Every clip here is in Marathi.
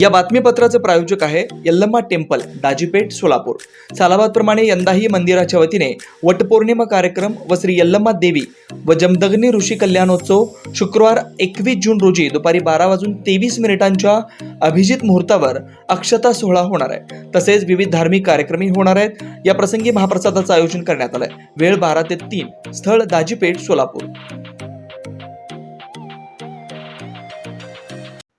या बातमीपत्राचे प्रायोजक आहे यल्लम्मा टेम्पल, दाजीपेठ, सोलापूर। सालाबादप्रमाणे यंदाही मंदिराच्या वतीने वटपौर्णिमा कार्यक्रम व श्री यल्लम्मा देवी व जमदग्नी ऋषी कल्याणोत्सव शुक्रवार 21 जून रोजी दुपारी 12:23 अभिजित मुहूर्तावर अक्षता सोहळा होणार आहे। तसेच विविध धार्मिक कार्यक्रमही होणार आहेत। या प्रसंगी महाप्रसादाचं आयोजन करण्यात आलंय। वेळ 12 ते 3, स्थळ दाजीपेठ, सोलापूर।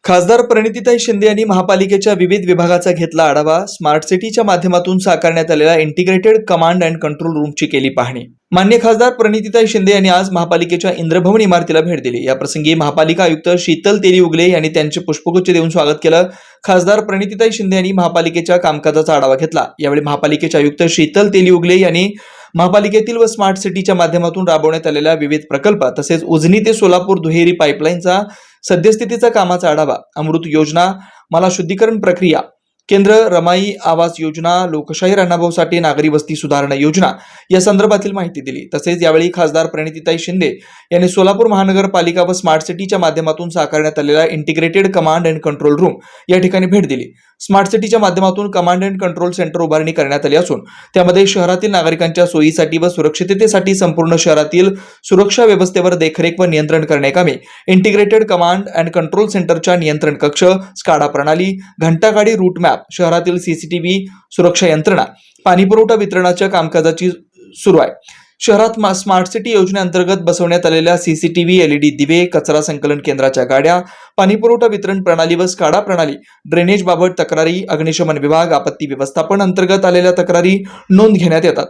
खासदार प्रणितीताई शिंदे यांनी महापालिकेच्या विविध विभागाचा घेतला आढावा। स्मार्ट सिटीच्या माध्यमातून साकारण्यात आलेल्या इंटिग्रेटेड कमांड अँड कंट्रोल रूमची केली पाहणी। मान्य खासदार प्रणितीताई शिंदे यांनी आज महापालिकेच्या इंद्रभवन इमारतीला भेट दिली। या प्रसंगी महापालिका आयुक्त शीतल तेली उगले यांनी त्यांचे पुष्पगुच्छ देऊन स्वागत केलं। खासदार प्रणितीताई शिंदे यांनी महापालिकेच्या कामकाजाचा आढावा घेतला। यावेळी महापालिकेचे आयुक्त शीतल तेली उगले यांनी महापालिकेतील व स्मार्ट सिटीच्या माध्यमातून राबवण्यात आलेल्या विविध प्रकल्प तसेच उजनी ते सोलापूर दुहेरी पाईपलाईनचा सद्यस्थितीचा कामाचा आढावा, अमृत योजना, मला शुद्धीकरण प्रक्रिया केंद्र, रमाई आवास योजना, लोकशाही अण्णाभाऊ साठे नागरी वस्ती सुधारणा योजना या संदर्भातील माहिती दिली। तसेच यावेळी खासदार प्रणितीताई शिंदे यांनी सोलापूर महानगरपालिका व स्मार्ट सिटीच्या माध्यमातून साकारण्यात आलेल्या integrated command and control room या ठिकाणी भेट दिली। स्मार्ट सिटीच्या माध्यमातून कमांड अँड कंट्रोल सेंटर उभारणी करण्यात आली असून त्यामध्ये शहरातील नागरिकांच्या सोयीसाठी व सुरक्षिततेसाठी संपूर्ण शहरातील सुरक्षा व्यवस्थेवर देखरेख व नियंत्रण करण्याकामी इंटिग्रेटेड कमांड अँड कंट्रोल सेंटरच्या नियंत्रण कक्ष, स्काडा प्रणाली, घंटागाडी रूट मॅप, शहरातील सीसीटीव्ही सुरक्षा यंत्रणा, पाणीपुरवठा वितरणाच्या कामकाजाची सुरू आहे। शहरात स्मार्ट सिटी योजनेअंतर्गत बसवण्यात आलेल्या सीसीटीव्ही, एलईडी दिवे, कचरा संकलन केंद्राच्या गाड्या, पाणीपुरवठा वितरण प्रणाली व स्काडा प्रणाली, ड्रेनेज बाबत तक्रारी, अग्निशमन विभाग, आपत्ती व्यवस्थापन अंतर्गत आलेल्या तक्रारी नोंद घेण्यात येतात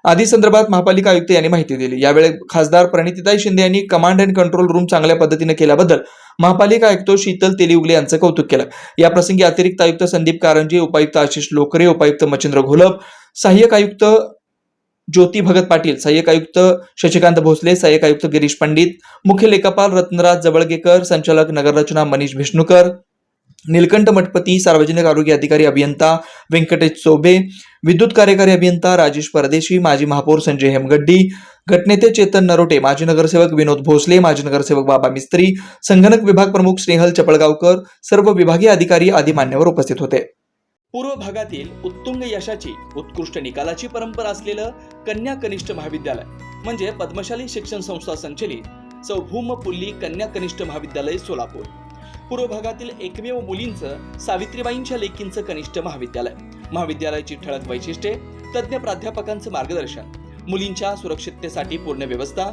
आदी संदर्भात महापालिका आयुक्त यांनी माहिती दिली। यावेळी खासदार प्रणितीताई शिंदे यांनी कमांड अँड कंट्रोल रूम चांगल्या पद्धतीने केल्याबद्दल महापालिका आयुक्त शीतल तेली उगले यांचं कौतुक केलं। या प्रसंगी अतिरिक्त आयुक्त संदीप कारंजे, उपायुक्त आशिष लोकरे, उपायुक्त मच्छिंद्र घोलप, सहाय्यक आयुक्त ज्योती भगत पाटील, सहाय्यक आयुक्त शशिकांत भोसले, सहाय्यक आयुक्त गिरीश पंडित, मुख्य लेखापाल रत्नराज जवळगेकर, संचालक नगररचना मनीष भिष्णुकर, नीलकंठ मठपती, सार्वजनिक आरोग्य अधिकारी अभियंता व्यंकटेश चौबे, विद्युत कार्यकारी अभियंता राजेश परदेशी, माजी महापौर संजय हेमगड्डी, गटनेते चेतन नरोटे, माजी नगरसेवक विनोद भोसले, माजी नगरसेवक बाबा मिस्त्री, संगणक विभाग प्रमुख स्नेहल चपळगावकर, सर्व विभागीय अधिकारी आदी मान्यवर उपस्थित होते। पूर्व भागातील उत्तुंग यशाची, उत्कृष्ट निकालाची परंपरा असलेलं कन्या कनिष्ठ महाविद्यालय म्हणजे पद्मशाली शिक्षण संस्था संचलित सौभूम पुल्ली कन्या कनिष्ठ महाविद्यालय सोलापूर। पूर्व भागातील एकमेव मुलींचं, सावित्रीबाईंच्या लेकींचं कनिष्ठ महाविद्यालय। महाविद्यालयाची ठळक वैशिष्ट्ये: तज्ञ प्राध्यापकांचं मार्गदर्शन, मुलींच्या सुरक्षिततेसाठी पूर्ण व्यवस्था,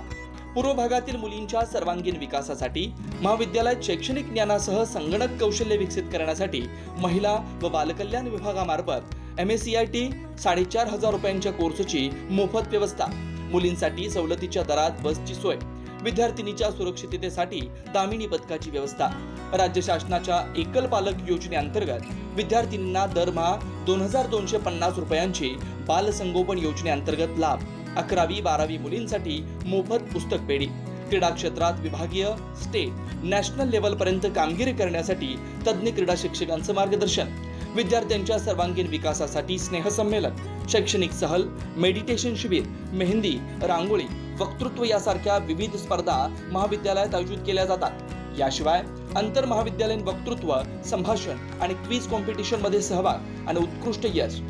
पूर्व भागातील मुलींच्या सर्वांगीण विकासासाठी महाविद्यालयात शैक्षणिक ज्ञानासह संगणक कौशल्य विकसित करण्यासाठी महिला व बालकल्याण विभागामार्फत MSCIT 4,500 रुपयांच्या कोर्सची मोफत व्यवस्था, मुलींसाठी सवलतीच्या दरात बसची सोय, विद्यार्थिनीच्या सुरक्षिततेसाठी दामिनी पथकाची व्यवस्था, राज्य शासनाच्या एकल पालक योजनेअंतर्गत विद्यार्थिनींना दरमहा 2,250 रुपयांची बालसंगोपन योजनेअंतर्गत लाभ, 11वी-12वी मुलींसाठी मोफत पुस्तक पेढी, क्रीडा क्षेत्रात विभागीय, स्टेट, नॅशनल लेव्हल पर्यंत कामगिरी करण्यासाठी तज्ञ क्रीडा शिक्षकांचं मार्गदर्शन, विद्यार्थ्यांच्या सर्वांगीण विकासासाठी स्नेहसंमेलन, शैक्षणिक सहल, मेडिटेशन शिबिर, मेहंदी, रांगोळी, वक्तृत्व यासारख्या विविध स्पर्धा महाविद्यालयात आयोजित केल्या जातात। याशिवाय आंतर महाविद्यालयीन वक्तृत्व, संभाषण आणि क्विज कॉम्पिटिशन मध्ये सहभाग आणि उत्कृष्ट यश,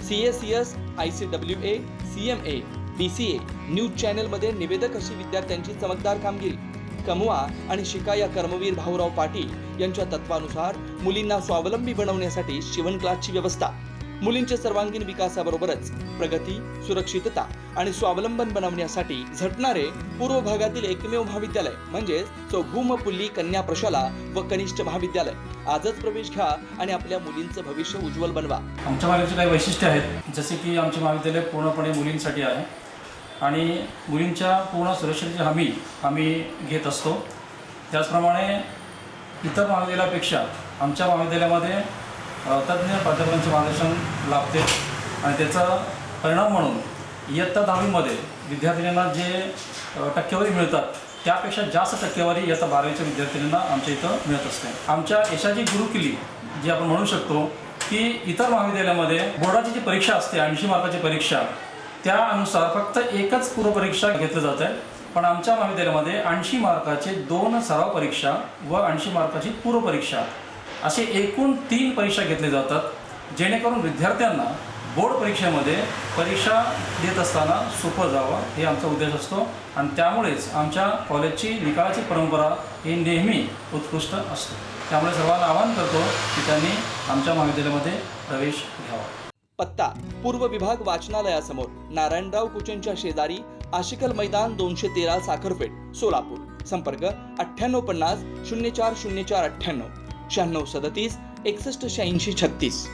CACS, ICWA, CMA, BCA, news channel मध्ये निवेदक अशी विद्यार्थ्यांची चमकदार कामगिरी, कमवा आणि शिका या कर्मवीर भाऊराव पाटील यांच्या तत्वानुसार मुलींना स्वावलंबी बनवण्यासाठी शिवण क्लासची व्यवस्था, मुलींच्या सर्वांगीण विकासाबरोबरच प्रगती, सुरक्षितता आणि स्वावलंबन बनवण्यासाठी झटणारे पूर्व भागातील एकमेव महाविद्यालय म्हणजे सौभूम पुल्ली कन्या प्रशाला व कनिष्ठ महाविद्यालय। आजच प्रवेश घ्या आणि आपल्या मुलींचं भविष्य उज्ज्वल बनवा। आमच्या महाविद्यालयाचे काही वैशिष्ट्य आहेत, जसे की आमचे महाविद्यालय पूर्णपणे मुलींसाठी आहे आणि मुलींच्या पूर्ण सुरक्षेची हमी आम्ही घेत असतो। त्याचप्रमाणे इतर महाविद्यालयापेक्षा आमच्या महाविद्यालयामध्ये तज्ञ प्राध्यापकांचे मार्गदर्शन लाभते आणि त्याचा परिणाम म्हणून इयत्ता 10वीमध्ये विद्यार्थिनींना जे टक्केवारी मिळतात त्यापेक्षा जास्त टक्केवारी इयत्ता 12वीच्या विद्यार्थिनींना आमच्या इथं मिळत असते। आमच्या यशाची गुरुकिल्ली जी आपण म्हणू शकतो की इतर महाविद्यालयामध्ये बोर्डाची जी परीक्षा असते 80 मार्काची परीक्षा, त्यानुसार फक्त एकच पूर्वपरीक्षा घेतली जाते, पण आमच्या महाविद्यालयामध्ये 80 मार्काचे 2 सराव परीक्षा व 80 मार्काची पूर्वपरीक्षा असे एकूण 3 परीक्षा घेतल्या जातात जेणेकरून विद्यार्थ्यांना बोर्ड परीक्षेमध्ये परीक्षा देत असताना सोपं जावं हे आमचा उद्देश असतो आणि त्यामुळेच आमच्या कॉलेजची निकालाची परंपरा ही नेहमी उत्कृष्ट असते. त्यामुळे सर्वांना आवाहन करतो की त्यांनी आमच्या महाविद्यालयामध्ये प्रवेश घ्यावा. पत्ता पूर्व विभाग वाचनालयासमोर, नारायणराव कुचेंच्या शेजारी, आशिकल मैदान 213 साखरपेठ, सोलापूर. संपर्क 9850 040498 9637 6186.